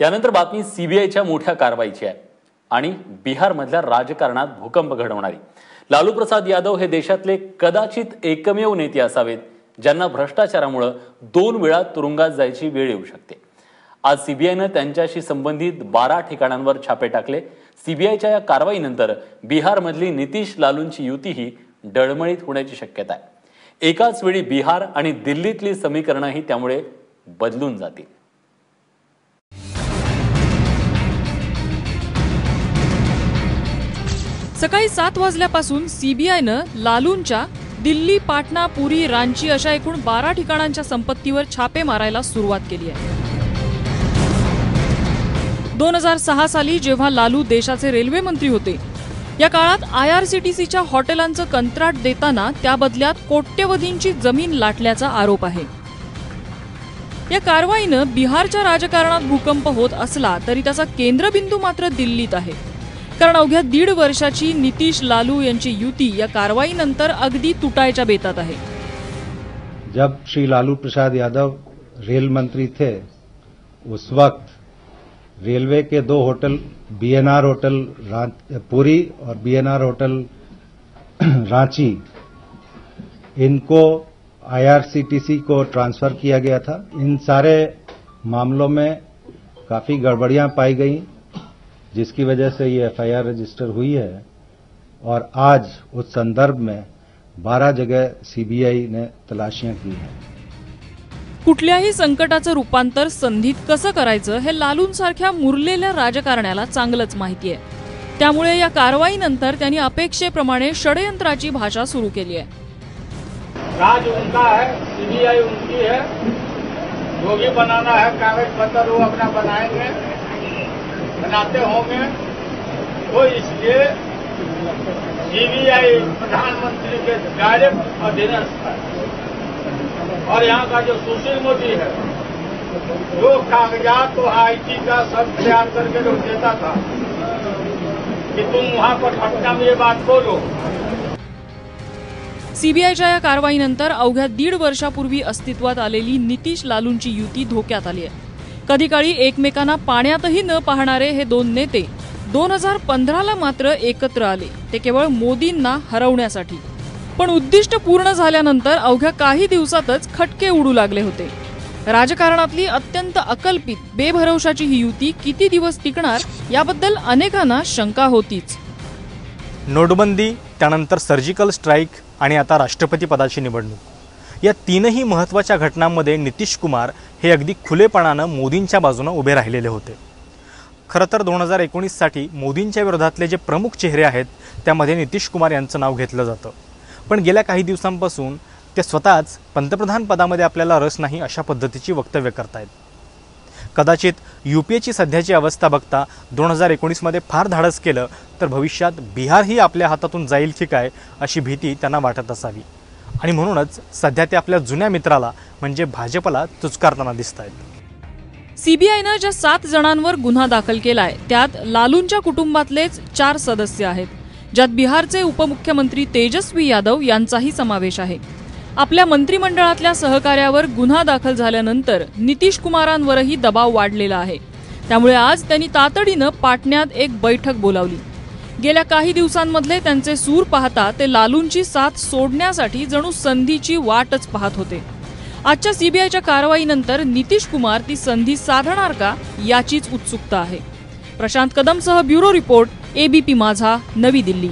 यानंतर बातमी सीबीआयच्या मोठ्या कारवाईची आहे आणि बिहारमधल्या राजकारणात भूकंप घडवणारी। लालू प्रसाद यादव हे देशातले कदाचित एकमेव नेते असावेत ज्यांना भ्रष्टाचारामुळे 2 वेळा तुरुंगात जायची वेळ येऊ शकते। आज सीबीआयने त्यांच्याशी संबंधित 12 ठिकाणांवर छापे टाकले। सीबीआयच्या या कारवाईनंतर बिहारमधली नितीश लालूंची युतीही डळमळीत होण्याची शक्यता आहे। एकाच वेळी बिहार आणि दिल्लीतली समीकरणंही त्यामुळे बदलून जातील। सकाळी 7 वाजल्यापासून सीबीआयनं लालूंच्या दिल्ली, पाटणा, पुरी, रांची अशा एकूण 12 ठिकाणांच्या संपत्तीवर छापे मारायला सुरुवात केली आहे। 2006 साली जेव्हा लालू देशाचे रेल्वे मंत्री होते, या काळात आयआरसीटीसीच्या हॉटेलांचं कंत्राट देताना त्या बदल्यात कोट्यवधींची जमीन लाटल्याचा आरोप आहे। या कारवाईनं बिहारच्या राजकारणात भूकंप होत असला तरी त्याचा केंद्रबिंदू मात्र दिल्लीत आहे, कारण अवघ्या 1.5 वर्षाची नितीश लालू यांची युती या कारवाईनंतर अगदी तुटायच्या बेतात आहे। जब श्री लालू प्रसाद यादव रेल मंत्री थे, उस वक्त रेलवे के 2 होटल बीएनआर होटल पुरी और बीएनआर होटल रांची, इनको आईआरसीटीसी को ट्रांसफर किया गया था। इन सारे मामलों में काफी गड़बड़ियां पाई गई, जिसकी वजह से ये एफआईआर रजिस्टर हुई है और आज उस संदर्भ में 12 जगह सीबीआई ने तलाशियां की हैं। कुठल्याही संकटाचं रूपांतर संधीत कसं करायचं हे लालूंसारख्या मुरलेल्या राजकारण्याला चांगलंच माहिती आहे। त्यामुळे या कारवाईनंतर त्यांनी अपेक्षेप्रमाणे षडयंत्राची भाषा सुरू केली आहे। राज उनका है, सीबीआई उनकी है, जो भी बनाना है कागज पत्र वो अपना बनाएंगे, बनाते होंगे। तो इसलिए सीबीआई प्रधानमंत्री के डायरेक्ट अधीनस्थ है और यहाँ का जो सुशील मोदी है, जो कागजात तो आईटी का सब तैयार करके लोग देता था कि तुम वहां पर पटना में ये बात बोलो। सीबीआयच्या या कारवाईनंतर अवघ्या 1.5 वर्षापूर्वी अस्तित्वात आलेली नितीश लालूंची युती धोक्यात आली आहे। कधी काळी एकमेकांना पाण्यातही न पाहणारे हे 2 नेते 2015ला मात्र एकत्र आले, ते केवळ मोदींना हरवण्यासाठी। पण उद्दिष्ट पूर्ण झाल्यानंतर अवघ्या काही दिवसातच खटके उडू लागले होते। राजकारणातली अत्यंत अकल्पित, बेभरवशाची ही युती किती दिवस टिकणार याबद्दल अनेकांना शंका होतीच। नोटबंदी, त्यानंतर सर्जिकल स्ट्राईक आणि आता राष्ट्रपती पदाची निवडणूक, या 3ही महत्त्वाच्या घटनांमध्ये नितीश कुमार हे अगदी खुलेपणानं मोदींच्या बाजूने उभे राहिलेले होते। खरं तर 2019 साठी मोदींच्या विरोधातले जे प्रमुख चेहरे आहेत त्यामध्ये नितीश कुमार यांचं नाव घेतलं जातं, पण गेल्या काही दिवसांपासून ते स्वतःच पंतप्रधान पदामध्ये आपल्याला रस नाही अशा पद्धतीची वक्तव्य करतायत। कदाचित यूपीएची सध्याची अवस्था बघता 2019 मध्ये फार धाडस केलं तर भविष्यात बिहारही आपल्या हातातून जाईल की काय अशी भीती त्यांना वाटत असावी, आणि म्हणूनच सध्या ते आपल्या जुन्या मित्राला म्हणजे भाजपला तुचकारताना दिसतायत। सीबीआयनं ज्या 7 जणांवर गुन्हा दाखल केलाय त्यात लालूंच्या कुटुंबातलेच 4 सदस्य आहेत, ज्यात बिहारचे उपमुख्यमंत्री तेजस्वी यादव यांचाही समावेश आहे। आपल्या मंत्रिमंडळातल्या सहकार्यावर गुन्हा दाखल झाल्यानंतर नितीश कुमारांवरही दबाव वाढलेला आहे। त्यामुळे आज त्यांनी तातडीनं पाटण्यात एक बैठक बोलावली। गेल्या काही दिवसांमधले त्यांचे सूर पाहता ते लालूंची साथ सोडण्यासाठी जणू संधीची वाटच पाहत होते। आजच्या सीबीआयच्या कारवाईनंतर नितीश कुमार ती संधी साधणार का याचीच उत्सुकता आहे। प्रशांत कदमसह ब्युरो रिपोर्ट, एबीपी माझा, नवी दिल्ली।